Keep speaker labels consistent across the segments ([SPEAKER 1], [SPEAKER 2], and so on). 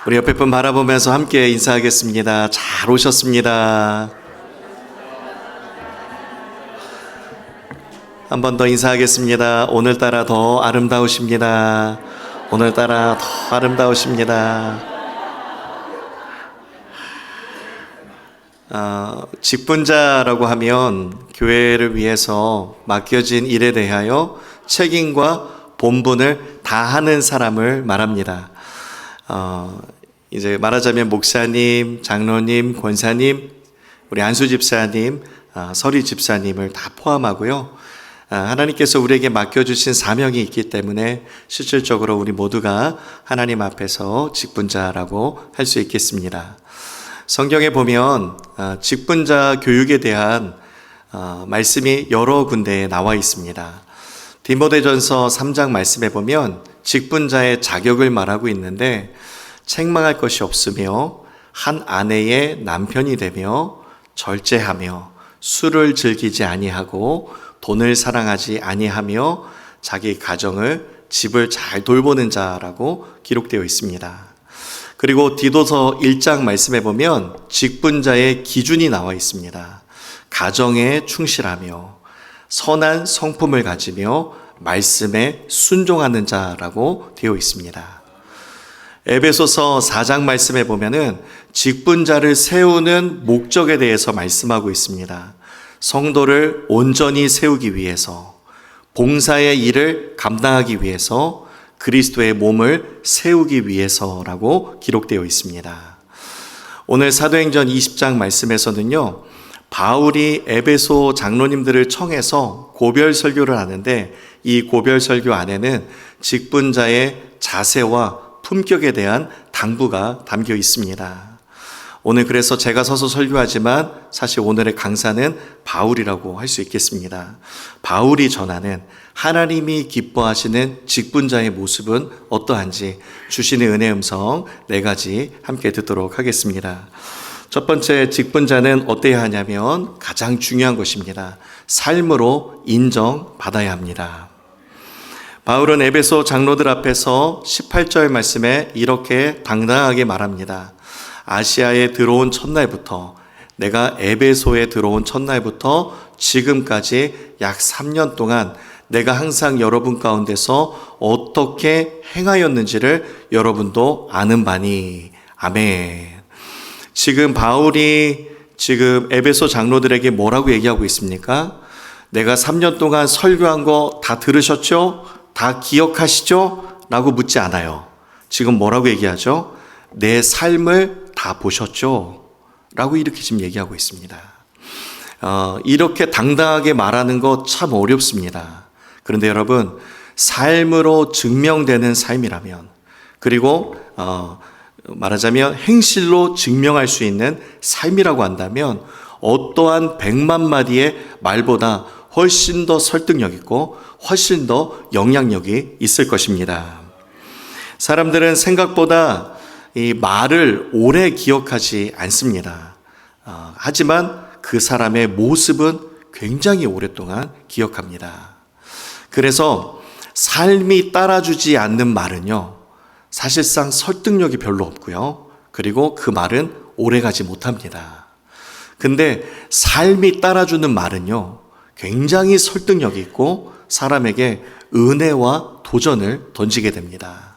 [SPEAKER 1] 우리 옆에 분 바라보면서 함께 인사하겠습니다. 잘 오셨습니다. 한 번 더 인사하겠습니다. 오늘따라 더 아름다우십니다. 오늘따라 더 아름다우십니다. 직분자라고 하면 교회를 위해서 맡겨진 일에 대하여 책임과 본분을 다하는 사람을 말합니다. 이제 말하자면 목사님, 장로님, 권사님, 우리 안수 집사님, 서리 집사님을 다 포함하고요. 하나님께서 우리에게 맡겨주신 사명이 있기 때문에 실질적으로 우리 모두가 하나님 앞에서 직분자라고 할 수 있겠습니다. 성경에 보면 직분자 교육에 대한 말씀이 여러 군데에 나와 있습니다. 디모데전서 3장 말씀에 보면 직분자의 자격을 말하고 있는데, 책망할 것이 없으며 한 아내의 남편이 되며 절제하며 술을 즐기지 아니하고 돈을 사랑하지 아니하며 자기 가정을 집을 잘 돌보는 자라고 기록되어 있습니다. 그리고 디도서 1장 말씀에 보면 직분자의 기준이 나와 있습니다. 가정에 충실하며 선한 성품을 가지며 말씀에 순종하는 자라고 되어 있습니다. 에베소서 4장 말씀에 보면은 직분자를 세우는 목적에 대해서 말씀하고 있습니다. 성도를 온전히 세우기 위해서, 봉사의 일을 감당하기 위해서, 그리스도의 몸을 세우기 위해서라고 기록되어 있습니다. 오늘 사도행전 20장 말씀에서는요, 바울이 에베소 장로님들을 청해서 고별 설교를 하는데, 이 고별 설교 안에는 직분자의 자세와 품격에 대한 당부가 담겨 있습니다. 오늘 그래서 제가 서서 설교하지만 사실 오늘의 강사는 바울이라고 할 수 있겠습니다. 바울이 전하는 하나님이 기뻐하시는 직분자의 모습은 어떠한지 주시는 은혜의 음성 4가지 함께 듣도록 하겠습니다. 첫 번째, 직분자는 어때야 하냐면 가장 중요한 것입니다. 삶으로 인정받아야 합니다. 바울은 에베소 장로들 앞에서 18절 말씀에 이렇게 당당하게 말합니다. 아시아에 들어온 첫날부터, 내가 에베소에 들어온 첫날부터 지금까지 약 3년 동안 내가 항상 여러분 가운데서 어떻게 행하였는지를 여러분도 아는 바니. 아멘. 지금 바울이 지금 에베소 장로들에게 뭐라고 얘기하고 있습니까? 내가 3년 동안 설교한 거 다 들으셨죠? 다 기억하시죠? 라고 묻지 않아요. 지금 뭐라고 얘기하죠? 내 삶을 다 보셨죠? 라고 이렇게 지금 얘기하고 있습니다. 이렇게 당당하게 말하는 거 참 어렵습니다. 그런데 여러분, 삶으로 증명되는 삶이라면, 그리고 말하자면 행실로 증명할 수 있는 삶이라고 한다면 어떠한 100만 마디의 말보다 훨씬 더 설득력 있고 훨씬 더 영향력이 있을 것입니다. 사람들은 생각보다 이 말을 오래 기억하지 않습니다. 하지만 그 사람의 모습은 굉장히 오랫동안 기억합니다. 그래서 삶이 따라주지 않는 말은요, 사실상 설득력이 별로 없고요. 그리고 그 말은 오래가지 못합니다. 근데 삶이 따라주는 말은요, 굉장히 설득력이 있고 사람에게 은혜와 도전을 던지게 됩니다.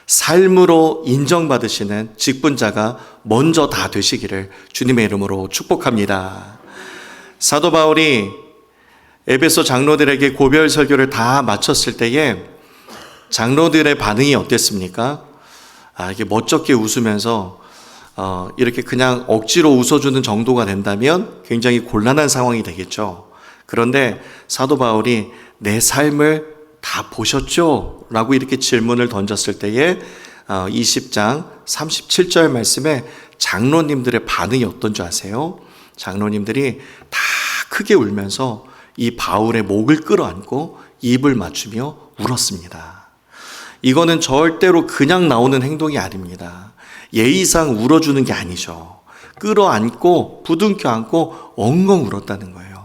[SPEAKER 1] 삶으로 인정받으시는 직분자가 먼저 다 되시기를 주님의 이름으로 축복합니다. 사도 바울이 에베소 장로들에게 고별 설교를 다 마쳤을 때에 장로들의 반응이 어땠습니까? 이렇게 멋쩍게 웃으면서 이렇게 그냥 억지로 웃어주는 정도가 된다면 굉장히 곤란한 상황이 되겠죠. 그런데 사도 바울이 내 삶을 다 보셨죠? 라고 이렇게 질문을 던졌을 때에 20장 37절 말씀에 장로님들의 반응이 어떤 줄 아세요? 장로님들이 다 크게 울면서 이 바울의 목을 끌어안고 입을 맞추며 울었습니다. 이거는 절대로 그냥 나오는 행동이 아닙니다. 예의상 울어주는 게 아니죠. 끌어안고 부둥켜 안고 엉엉 울었다는 거예요.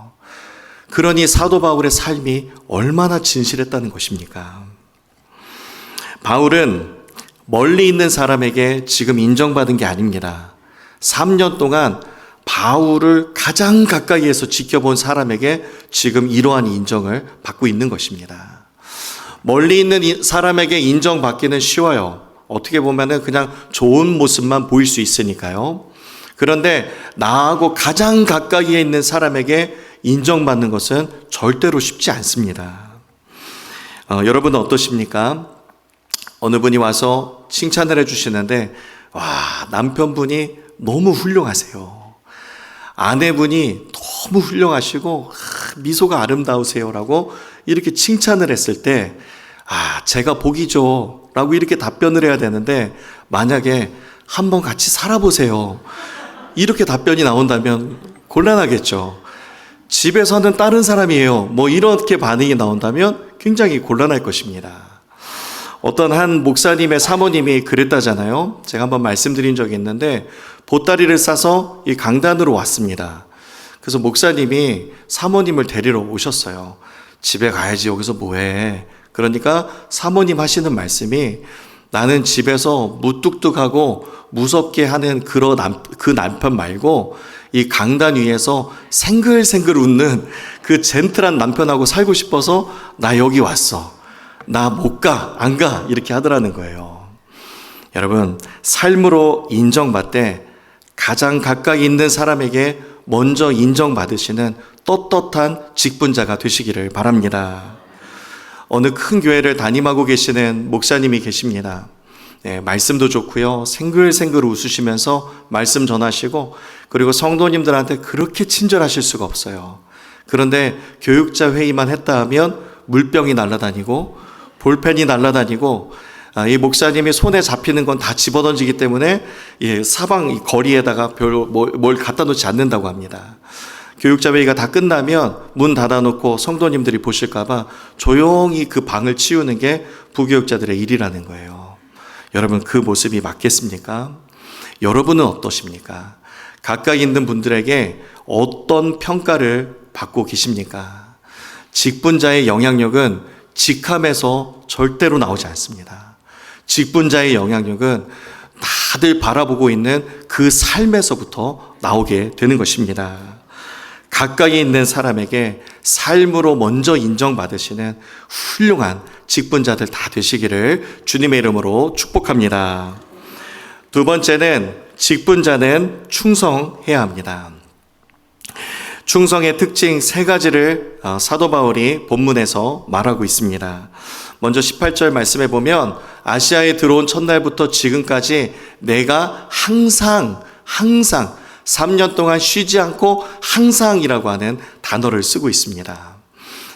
[SPEAKER 1] 그러니 사도 바울의 삶이 얼마나 진실했다는 것입니까? 바울은 멀리 있는 사람에게 지금 인정받은 게 아닙니다. 3년 동안 바울을 가장 가까이에서 지켜본 사람에게 지금 이러한 인정을 받고 있는 것입니다. 멀리 있는 사람에게 인정받기는 쉬워요. 어떻게 보면은 그냥 좋은 모습만 보일 수 있으니까요. 그런데 나하고 가장 가까이에 있는 사람에게 인정받는 것은 절대로 쉽지 않습니다. 여러분은 어떠십니까? 어느 분이 와서 칭찬을 해주시는데, 와, 남편분이 너무 훌륭하세요. 아내분이 너무 훌륭하시고 미소가 아름다우세요라고 이렇게 칭찬을 했을 때, 제가 복이죠 라고 이렇게 답변을 해야 되는데, 만약에 한번 같이 살아보세요 이렇게 답변이 나온다면 곤란하겠죠. 집에서는 다른 사람이에요 뭐 이렇게 반응이 나온다면 굉장히 곤란할 것입니다. 어떤 한 목사님의 사모님이 그랬다잖아요. 제가 한번 말씀드린 적이 있는데, 보따리를 싸서 이 강단으로 왔습니다. 그래서 목사님이 사모님을 데리러 오셨어요. 집에 가야지, 여기서 뭐해. 그러니까 사모님 하시는 말씀이, 나는 집에서 무뚝뚝하고 무섭게 하는 그 남편 말고 이 강단 위에서 생글생글 웃는 그 젠틀한 남편하고 살고 싶어서 나 여기 왔어. 나 못 가, 안 가, 이렇게 하더라는 거예요. 여러분, 삶으로 인정받되 가장 가까이 있는 사람에게 먼저 인정받으시는 떳떳한 직분자가 되시기를 바랍니다. 어느 큰 교회를 담임하고 계시는 목사님이 계십니다. 말씀도 좋고요. 생글생글 웃으시면서 말씀 전하시고, 그리고 성도님들한테 그렇게 친절하실 수가 없어요. 그런데 교육자 회의만 했다 하면 물병이 날아다니고 볼펜이 날아다니고, 이 목사님이 손에 잡히는 건 다 집어던지기 때문에 사방 거리에다가 뭘 갖다 놓지 않는다고 합니다. 교육자 회의가 다 끝나면 문 닫아놓고 성도님들이 보실까봐 조용히 그 방을 치우는 게 부교육자들의 일이라는 거예요. 여러분, 그 모습이 맞겠습니까? 여러분은 어떠십니까? 가까이 있는 분들에게 어떤 평가를 받고 계십니까? 직분자의 영향력은 직함에서 절대로 나오지 않습니다. 직분자의 영향력은 다들 바라보고 있는 그 삶에서부터 나오게 되는 것입니다. 가까이 있는 사람에게 삶으로 먼저 인정받으시는 훌륭한 직분자들 다 되시기를 주님의 이름으로 축복합니다. 두 번째는, 직분자는 충성해야 합니다. 충성의 특징 세 가지를 사도 바울이 본문에서 말하고 있습니다. 먼저 18절 말씀해 보면, 아시아에 들어온 첫날부터 지금까지 내가 항상 3년 동안 쉬지 않고 항상이라고 하는 단어를 쓰고 있습니다.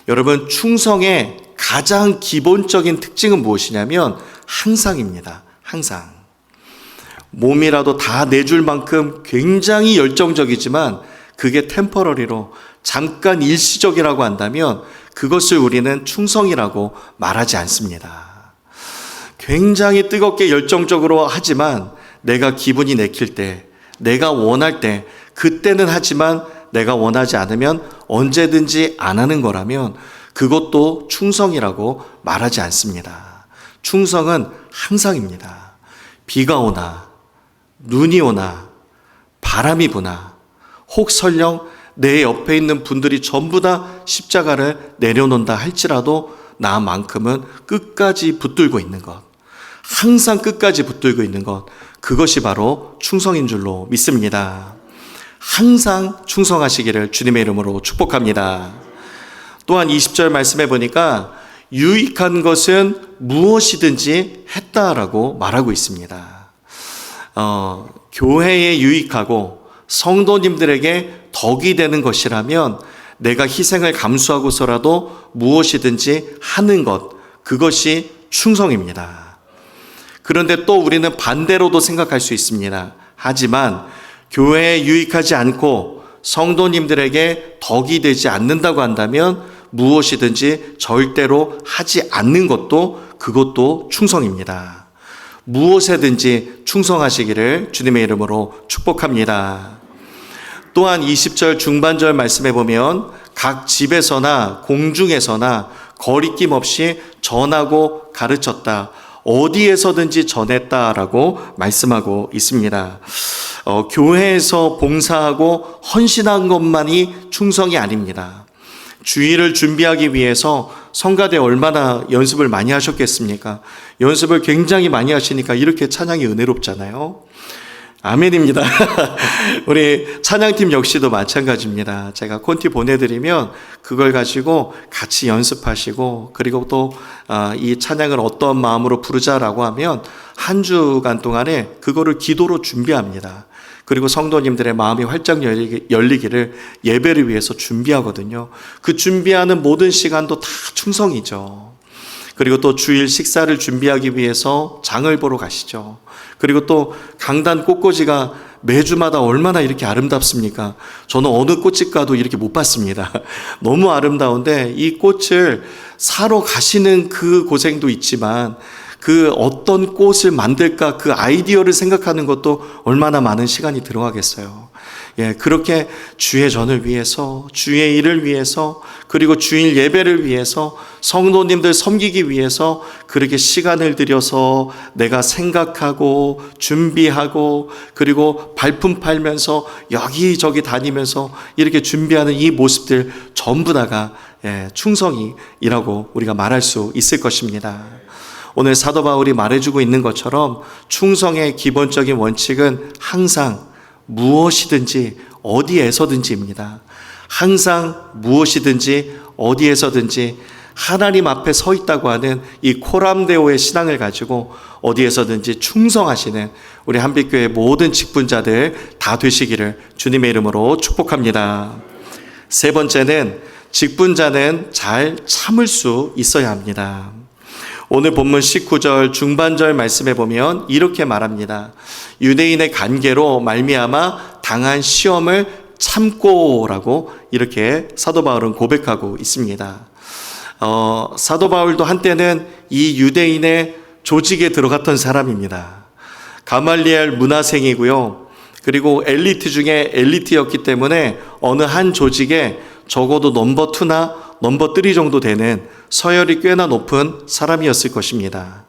[SPEAKER 1] 여러분, 충성의 가장 기본적인 특징은 무엇이냐면 항상입니다. 항상. 몸이라도 다 내줄 만큼 굉장히 열정적이지만 그게 템퍼러리로 잠깐 일시적이라고 한다면 그것을 우리는 충성이라고 말하지 않습니다. 굉장히 뜨겁게 열정적으로 하지만 내가 기분이 내킬 때, 내가 원할 때 그때는 하지만 내가 원하지 않으면 언제든지 안 하는 거라면 그것도 충성이라고 말하지 않습니다. 충성은 항상입니다. 비가 오나 눈이 오나 바람이 부나 혹 설령 내 옆에 있는 분들이 전부 다 십자가를 내려놓는다 할지라도 나만큼은 끝까지 붙들고 있는 것, 항상 끝까지 붙들고 있는 것, 그것이 바로 충성인 줄로 믿습니다. 항상 충성하시기를 주님의 이름으로 축복합니다. 또한 20절 말씀해 보니까 유익한 것은 무엇이든지 했다라고 말하고 있습니다. 교회에 유익하고 성도님들에게 덕이 되는 것이라면 내가 희생을 감수하고서라도 무엇이든지 하는 것, 그것이 충성입니다. 그런데 또 우리는 반대로도 생각할 수 있습니다. 하지만 교회에 유익하지 않고 성도님들에게 덕이 되지 않는다고 한다면 무엇이든지 절대로 하지 않는 것도 그것도 충성입니다. 무엇에든지 충성하시기를 주님의 이름으로 축복합니다. 또한 20절 중반절 말씀해 보면 각 집에서나 공중에서나 거리낌 없이 전하고 가르쳤다. 어디에서든지 전했다라고 말씀하고 있습니다. 교회에서 봉사하고 헌신한 것만이 충성이 아닙니다. 주일을 준비하기 위해서 성가대 얼마나 연습을 많이 하셨겠습니까? 연습을 굉장히 많이 하시니까 이렇게 찬양이 은혜롭잖아요. 아멘입니다. 우리 찬양팀 역시도 마찬가지입니다. 제가 콘티 보내드리면 그걸 가지고 같이 연습하시고, 그리고 또 이 찬양을 어떤 마음으로 부르자라고 하면 한 주간 동안에 그거를 기도로 준비합니다. 그리고 성도님들의 마음이 활짝 열리기를 예배를 위해서 준비하거든요. 그 준비하는 모든 시간도 다 충성이죠. 그리고 또 주일 식사를 준비하기 위해서 장을 보러 가시죠. 그리고 또 강단 꽃꽂이가 매주마다 얼마나 이렇게 아름답습니까? 저는 어느 꽃집 가도 이렇게 못 봤습니다. 너무 아름다운데 이 꽃을 사러 가시는 그 고생도 있지만 그 어떤 꽃을 만들까 그 아이디어를 생각하는 것도 얼마나 많은 시간이 들어가겠어요. 그렇게 주의 전을 위해서, 주의 일을 위해서, 그리고 주일 예배를 위해서, 성도님들 섬기기 위해서 그렇게 시간을 들여서 내가 생각하고 준비하고, 그리고 발품 팔면서 여기저기 다니면서 이렇게 준비하는 이 모습들 전부 다가 충성이라고 우리가 말할 수 있을 것입니다. 오늘 사도 바울이 말해주고 있는 것처럼 충성의 기본적인 원칙은 항상 무엇이든지 어디에서든지입니다. 항상 무엇이든지 어디에서든지 하나님 앞에 서 있다고 하는 이 코람데오의 신앙을 가지고 어디에서든지 충성하시는 우리 한빛교회 모든 직분자들 다 되시기를 주님의 이름으로 축복합니다. 세 번째는 직분자는 잘 참을 수 있어야 합니다. 오늘 본문 19절 중반절 말씀에 보면 이렇게 말합니다. 유대인의 관계로 말미암아 당한 시험을 참고라고 이렇게 사도 바울은 고백하고 있습니다. 사도 바울도 한때는 이 유대인의 조직에 들어갔던 사람입니다. 가말리엘 문화생이고요. 그리고 엘리트 중에 엘리트였기 때문에 어느 한 조직에 적어도 넘버 2나 넘버 3 정도 되는 서열이 꽤나 높은 사람이었을 것입니다.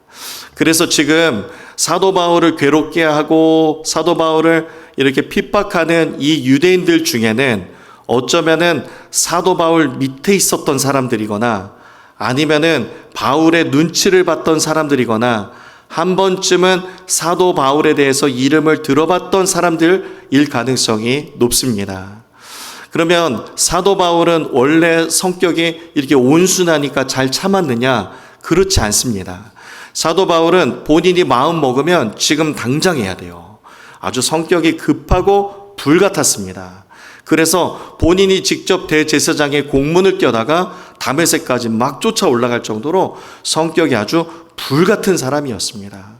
[SPEAKER 1] 그래서 지금 사도 바울을 괴롭게 하고 사도 바울을 이렇게 핍박하는 이 유대인들 중에는 어쩌면은 사도 바울 밑에 있었던 사람들이거나 아니면은 바울의 눈치를 봤던 사람들이거나 한 번쯤은 사도 바울에 대해서 이름을 들어봤던 사람들일 가능성이 높습니다. 그러면 사도 바울은 원래 성격이 이렇게 온순하니까 잘 참았느냐? 그렇지 않습니다. 사도 바울은 본인이 마음 먹으면 지금 당장 해야 돼요. 아주 성격이 급하고 불같았습니다. 그래서 본인이 직접 대제사장의 공문을 떼다가 다메섹까지 막 쫓아 올라갈 정도로 성격이 아주 불같은 사람이었습니다.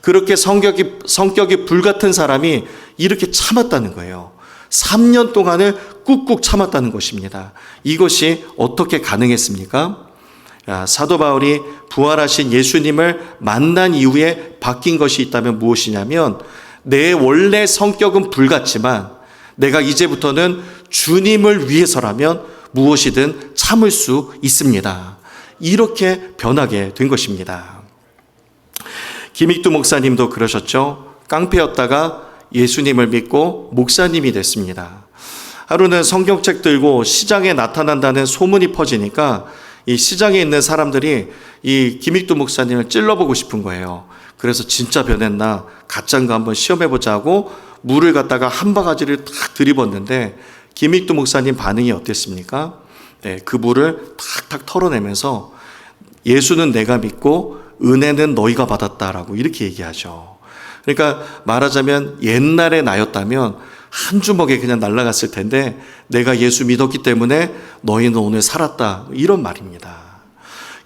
[SPEAKER 1] 그렇게 성격이 불같은 사람이 이렇게 참았다는 거예요. 3년 동안을 꾹꾹 참았다는 것입니다. 이것이 어떻게 가능했습니까? 사도 바울이 부활하신 예수님을 만난 이후에 바뀐 것이 있다면 무엇이냐면 내 원래 성격은 불같지만 내가 이제부터는 주님을 위해서라면 무엇이든 참을 수 있습니다. 이렇게 변하게 된 것입니다. 김익두 목사님도 그러셨죠. 깡패였다가 예수님을 믿고 목사님이 됐습니다. 하루는 성경책 들고 시장에 나타난다는 소문이 퍼지니까 이 시장에 있는 사람들이 이 김익두 목사님을 찔러보고 싶은 거예요. 그래서 진짜 변했나 가짜인가 한번 시험해보자 하고 물을 갖다가 한 바가지를 탁 들이붓는데 김익두 목사님 반응이 어땠습니까? 그 물을 탁탁 털어내면서 예수는 내가 믿고 은혜는 너희가 받았다라고 이렇게 얘기하죠. 그러니까 말하자면 옛날에 나였다면 한 주먹에 그냥 날아갔을 텐데 내가 예수 믿었기 때문에 너희는 오늘 살았다. 이런 말입니다.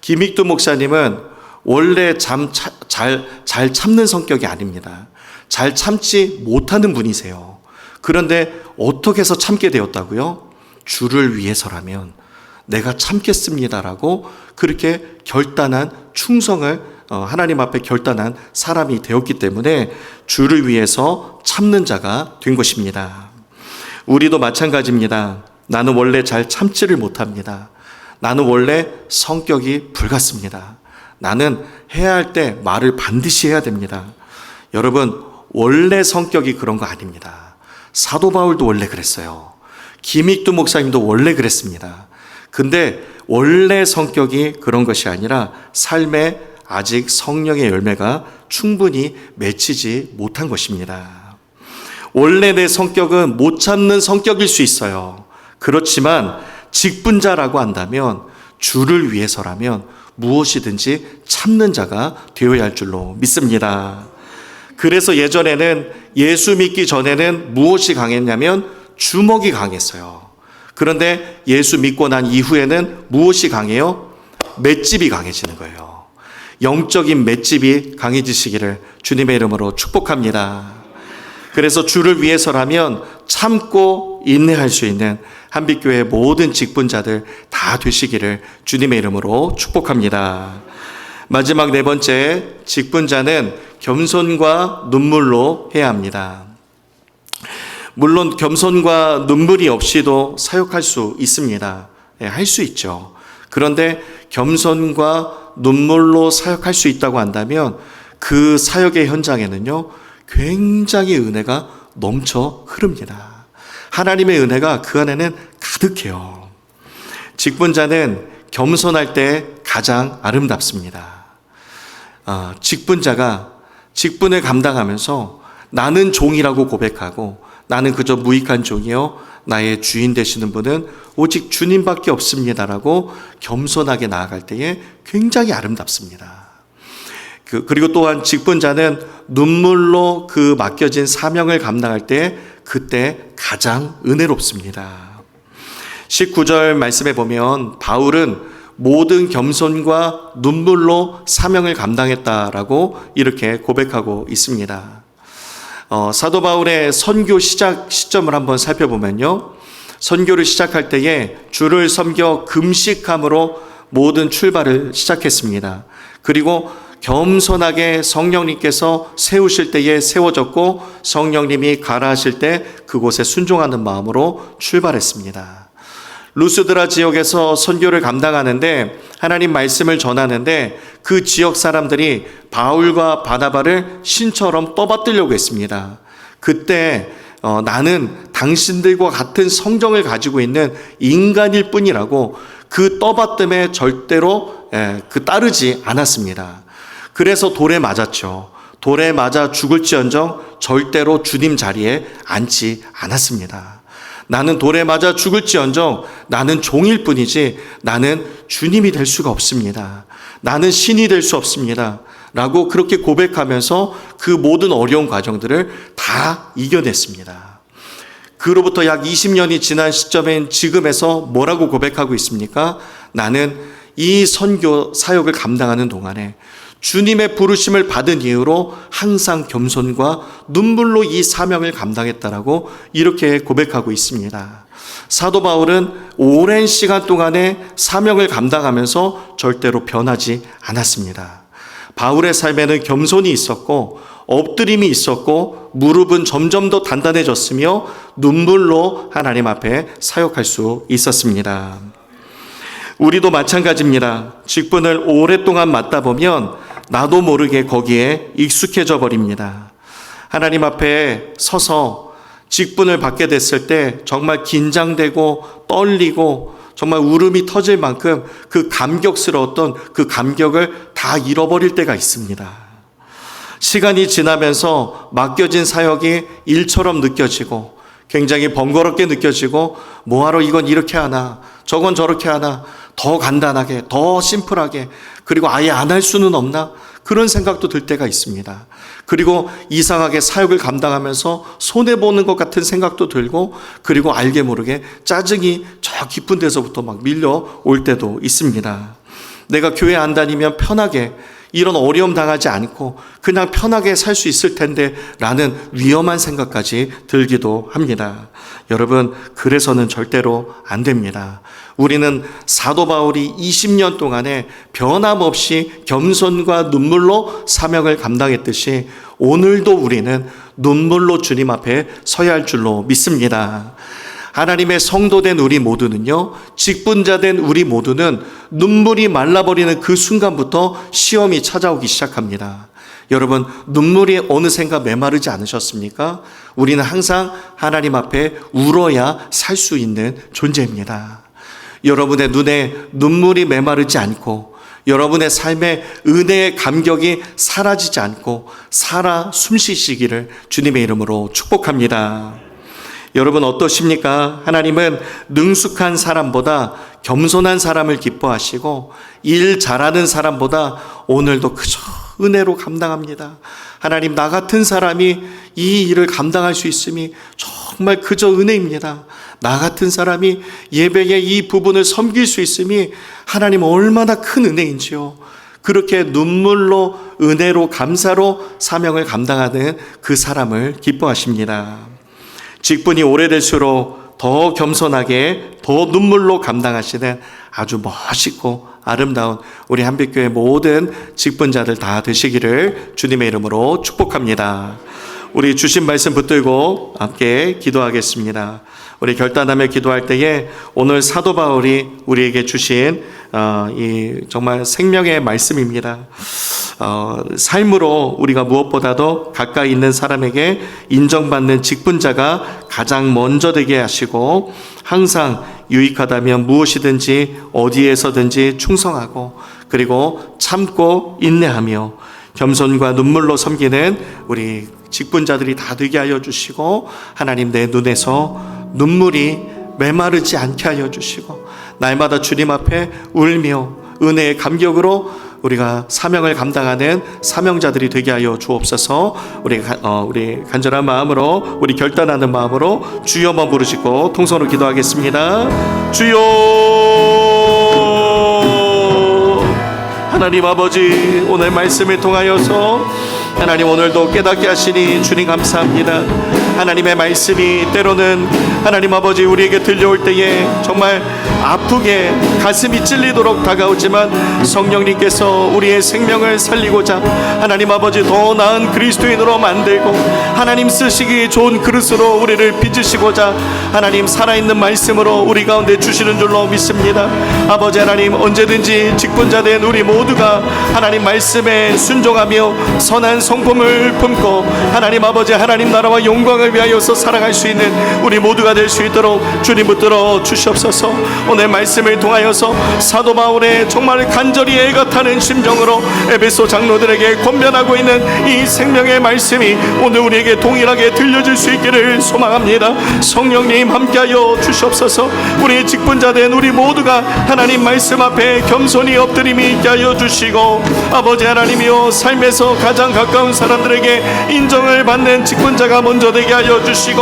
[SPEAKER 1] 김익두 목사님은 원래 잘 참는 성격이 아닙니다. 잘 참지 못하는 분이세요. 그런데 어떻게 해서 참게 되었다고요? 주를 위해서라면 내가 참겠습니다라고 그렇게 결단한 충성을 하나님 앞에 결단한 사람이 되었기 때문에 주를 위해서 참는 자가 된 것입니다. 우리도 마찬가지입니다. 나는 원래 잘 참지를 못합니다. 나는 원래 성격이 불같습니다. 나는 해야 할 때 말을 반드시 해야 됩니다. 여러분, 원래 성격이 그런 거 아닙니다. 사도 바울도 원래 그랬어요. 김익두 목사님도 원래 그랬습니다. 근데 원래 성격이 그런 것이 아니라 삶에 아직 성령의 열매가 충분히 맺히지 못한 것입니다. 원래 내 성격은 못 참는 성격일 수 있어요. 그렇지만 직분자라고 한다면, 주를 위해서라면 무엇이든지 참는 자가 되어야 할 줄로 믿습니다. 그래서 예전에는, 예수 믿기 전에는 무엇이 강했냐면 주먹이 강했어요. 그런데 예수 믿고 난 이후에는 무엇이 강해요? 맷집이 강해지는 거예요. 영적인 맷집이 강해지시기를 주님의 이름으로 축복합니다. 그래서 주를 위해서라면 참고 인내할 수 있는 한빛교회 모든 직분자들 다 되시기를 주님의 이름으로 축복합니다. 마지막 네 번째, 직분자는 겸손과 눈물로 해야 합니다. 물론 겸손과 눈물이 없이도 사역할 수 있습니다. 할 수 있죠. 그런데 겸손과 눈물로 사역할 수 있다고 한다면 그 사역의 현장에는요, 굉장히 은혜가 넘쳐 흐릅니다. 하나님의 은혜가 그 안에는 가득해요. 직분자는 겸손할 때 가장 아름답습니다. 직분자가 직분을 감당하면서 나는 종이라고 고백하고, 나는 그저 무익한 종이요, 나의 주인 되시는 분은 오직 주님밖에 없습니다라고 겸손하게 나아갈 때에 굉장히 아름답습니다. 그리고 또한 직분자는 눈물로 그 맡겨진 사명을 감당할 때 그때 가장 은혜롭습니다. 19절 말씀에 보면 바울은 모든 겸손과 눈물로 사명을 감당했다라고 이렇게 고백하고 있습니다. 사도 바울의 선교 시작 시점을 한번 살펴보면요, 선교를 시작할 때에 주를 섬겨 금식함으로 모든 출발을 시작했습니다. 그리고 겸손하게 성령님께서 세우실 때에 세워졌고, 성령님이 가라 하실 때 그곳에 순종하는 마음으로 출발했습니다. 루스드라 지역에서 선교를 감당하는데, 하나님 말씀을 전하는데 그 지역 사람들이 바울과 바나바를 신처럼 떠받들려고 했습니다. 그때 나는 당신들과 같은 성정을 가지고 있는 인간일 뿐이라고 그 떠받듦에 절대로 따르지 않았습니다. 그래서 돌에 맞았죠. 돌에 맞아 죽을지언정 절대로 주님 자리에 앉지 않았습니다. 나는 돌에 맞아 죽을지언정 나는 종일 뿐이지 나는 주님이 될 수가 없습니다. 나는 신이 될 수 없습니다. 라고 그렇게 고백하면서 그 모든 어려운 과정들을 다 이겨냈습니다. 그로부터 약 20년이 지난 시점인 지금에서 뭐라고 고백하고 있습니까? 나는 이 선교 사역을 감당하는 동안에 주님의 부르심을 받은 이유로 항상 겸손과 눈물로 이 사명을 감당했다라고 이렇게 고백하고 있습니다. 사도 바울은 오랜 시간 동안에 사명을 감당하면서 절대로 변하지 않았습니다. 바울의 삶에는 겸손이 있었고 엎드림이 있었고 무릎은 점점 더 단단해졌으며 눈물로 하나님 앞에 사역할 수 있었습니다. 우리도 마찬가지입니다. 직분을 오랫동안 맡다 보면 나도 모르게 거기에 익숙해져 버립니다. 하나님 앞에 서서 직분을 받게 됐을 때 정말 긴장되고 떨리고 정말 울음이 터질 만큼 그 감격스러웠던 그 감격을 다 잃어버릴 때가 있습니다. 시간이 지나면서 맡겨진 사역이 일처럼 느껴지고 굉장히 번거롭게 느껴지고 뭐하러 이건 이렇게 하나 저건 저렇게 하나 더 간단하게 더 심플하게 그리고 아예 안 할 수는 없나 그런 생각도 들 때가 있습니다. 그리고 이상하게 사역을 감당하면서 손해보는 것 같은 생각도 들고 그리고 알게 모르게 짜증이 저 깊은 데서부터 막 밀려올 때도 있습니다. 내가 교회 안 다니면 편하게 이런 어려움 당하지 않고 그냥 편하게 살 수 있을 텐데 라는 위험한 생각까지 들기도 합니다. 여러분, 그래서는 절대로 안 됩니다. 우리는 사도 바울이 20년 동안에 변함없이 겸손과 눈물로 사명을 감당했듯이 오늘도 우리는 눈물로 주님 앞에 서야 할 줄로 믿습니다. 하나님의 성도된 우리 모두는요, 직분자된 우리 모두는 눈물이 말라버리는 그 순간부터 시험이 찾아오기 시작합니다. 여러분, 눈물이 어느샌가 메마르지 않으셨습니까? 우리는 항상 하나님 앞에 울어야 살 수 있는 존재입니다. 여러분의 눈에 눈물이 메마르지 않고 여러분의 삶에 은혜의 감격이 사라지지 않고 살아 숨쉬시기를 주님의 이름으로 축복합니다. 여러분 어떠십니까? 하나님은 능숙한 사람보다 겸손한 사람을 기뻐하시고 일 잘하는 사람보다 오늘도 그저 은혜로 감당합니다. 하나님, 나 같은 사람이 이 일을 감당할 수 있음이 정말 그저 은혜입니다. 나 같은 사람이 예배의 이 부분을 섬길 수 있음이 하나님 얼마나 큰 은혜인지요. 그렇게 눈물로 은혜로 감사로 사명을 감당하는 그 사람을 기뻐하십니다. 직분이 오래될수록 더 겸손하게 더 눈물로 감당하시는 아주 멋있고 아름다운 우리 한빛교회 모든 직분자들 다 되시기를 주님의 이름으로 축복합니다. 우리 주신 말씀 붙들고 함께 기도하겠습니다. 우리 결단하며 기도할 때에 오늘 사도 바울이 우리에게 주신 이 정말 생명의 말씀입니다. 삶으로 우리가 무엇보다도 가까이 있는 사람에게 인정받는 직분자가 가장 먼저 되게 하시고 항상 유익하다면 무엇이든지 어디에서든지 충성하고 그리고 참고 인내하며 겸손과 눈물로 섬기는 우리 직분자들이 다 되게 하여 주시고 하나님 내 눈에서 눈물이 메마르지 않게 하여 주시고 날마다 주님 앞에 울며 은혜의 감격으로 우리가 사명을 감당하는 사명자들이 되게 하여 주옵소서. 우리 간절한 마음으로 우리 결단하는 마음으로 주여만 부르시고 통성으로 기도하겠습니다. 주여, 하나님 아버지, 오늘 말씀을 통하여서 하나님 오늘도 깨닫게 하시니 주님 감사합니다. 하나님의 말씀이 때로는 하나님 아버지 우리에게 들려올 때에 정말 아프게 가슴이 찔리도록 다가오지만 성령님께서 우리의 생명을 살리고자 하나님 아버지 더 나은 그리스도인으로 만들고 하나님 쓰시기 좋은 그릇으로 우리를 빚으시고자 하나님 살아있는 말씀으로 우리 가운데 주시는 줄로 믿습니다. 아버지 하나님, 언제든지 직분자된 우리 모두가 하나님 말씀에 순종하며 선한 성품을 품고 하나님 아버지 하나님 나라와 영광을 위하여서 살아갈 수 있는 우리 모두가 될 수 있도록 주님 붙들어 주시옵소서. 오늘 말씀을 통하여서 사도 바울의 정말 간절히 애가 타는 심정으로 에베소 장로들에게 권면하고 있는 이 생명의 말씀이 오늘 우리에게 동일하게 들려질 수 있기를 소망합니다. 성령님 함께하여 주시옵소서. 우리 직분자된 우리 모두가 하나님 말씀 앞에 겸손히 엎드림이 있게 하여 주시고 아버지 하나님이여 삶에서 가장 가까운 사람들에게 인정을 받는 직분자가 먼저 되게 하여 주시고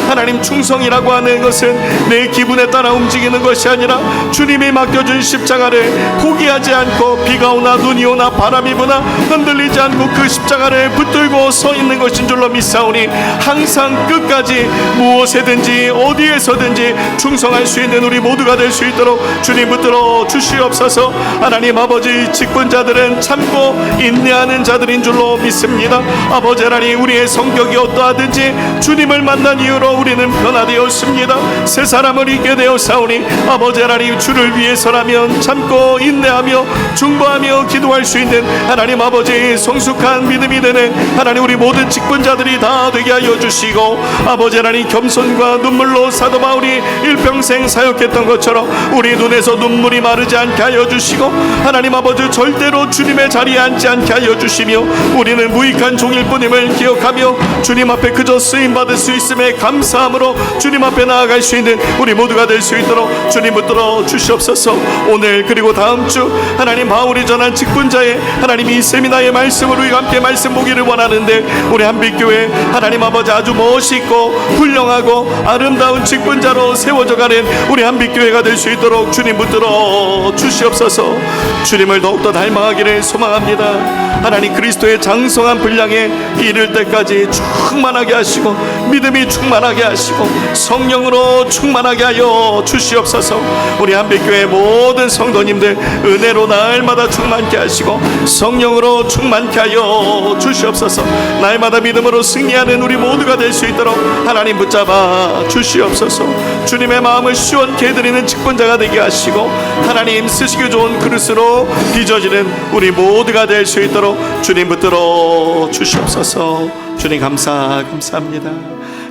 [SPEAKER 1] 하나님 충성이라고 하는 것은 내 기분에 따라 움직이는 것이 아니라 주님이 맡겨준 십자가를 포기하지 않고 비가 오나 눈이 오나 바람이 부나 흔들리지 않고 그 십자가를 붙들고 서 있는 것인 줄로 믿사오니 항상 끝까지 무엇에든지 어디에서든지 충성할 수 있는 우리 모두가 될 수 있도록 주님 붙들어 주시옵소서. 하나님 아버지, 직분자들은 참고 인내하는 자들인 줄로 믿습니다. 아버지 하나님, 우리의 성격이 어떠하든지 주님을 만난 이후로 우리는 변화되었습니다. 새 사람을 입게 되었사오니 아버지 하나님, 주를 위해서라면 참고 인내하며 중보하며 기도할 수 있는 하나님 아버지 성숙한 믿음이 되는 하나님 우리 모든 직분자들이 다 되게 하여 주시고 아버지 하나님, 겸손과 눈물로 사도 바울이 일평생 사역했던 것처럼 우리 눈에서 눈물이 마르지 않게 하여 주시고 하나님 아버지 절대로 주님의 자리에 앉지 않게 하여 주시며 우리는 무익한 종일 뿐임을 기억하며 주님 앞에 그저 쓰임받을 수 있음에 감사함으로 주님 앞에 나아갈 수 있는 우리 모두가 될 수 있도록 주님 붙들어 주시옵소서. 오늘 그리고 다음 주 하나님 바울이 전한 직분자의 하나님 이 세미나의 말씀으로 우리가 함께 말씀 보기를 원하는데 우리 한빛교회 하나님 아버지 아주 멋있고 훌륭하고 아름다운 직분자로 세워져 가는 우리 한빛교회가 될 수 있도록 주님 붙들어 주시옵소서. 주님을 더욱 더욱더 닮아가기를 소망합니다. 하나님 그리스도의 장성한 분량에 이를 때까지 충만하게 하시고 믿음이 충만하게 하시고 성령으로 충만하게 하여 주시옵소서. 우리 한빛교회 모든 성도님들 은혜로 날마다 충만케 하시고 성령으로 충만케 하여 주시옵소서. 날마다 믿음으로 승리하는 우리 모두가 될 수 있도록 하나님 붙잡아 주시옵소서. 주님의 마음을 시원케 해드리는 직분자가 되게 하시고 하나님 쓰시기 좋은 그릇으로 빚어지는 우리 모두가 될 수 있도록 주님 붙들어 주시옵소서. 주님 감사합니다.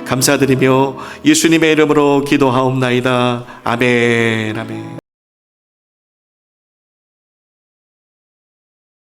[SPEAKER 1] 감사드리며 예수님의 이름으로 기도하옵나이다. 아멘.